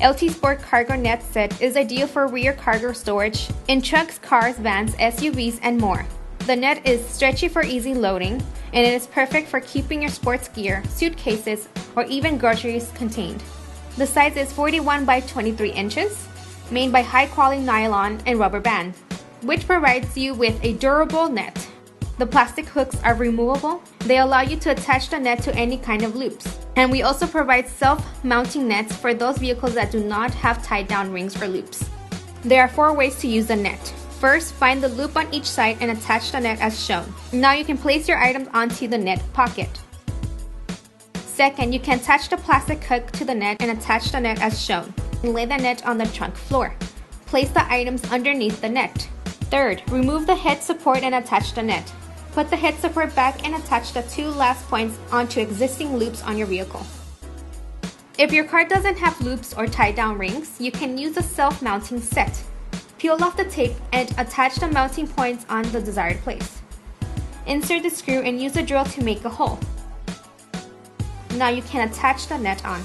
LT Sport Cargo Net Set is ideal for rear cargo storage in trucks, cars, vans, SUVs, and more. The net is stretchy for easy loading, and it is perfect for keeping your sports gear, suitcases, or even groceries contained. The size is 41 by 23 inches, made by high-quality nylon and rubber band, which provides you with a durable net. The plastic hooks are removable. They allow you to attach the net to any kind of loops. And we also provide self-mounting nets for those vehicles that do not have tied-down rings or loops. There are 4 ways to use the net. First, find the loop on each side and attach the net as shown. Now you can place your items onto the net pocket. Second, you can attach the plastic hook to the net and attach the net as shown. And lay the net on the trunk floor. Place the items underneath the net. Third, remove the head support and attach the net. Put the head support back and attach the 2 last points onto existing loops on your vehicle. If your car doesn't have loops or tie-down rings, you can use a self-mounting set. Peel off the tape and attach the mounting points on the desired place. Insert the screw and use a drill to make a hole. Now you can attach the net on.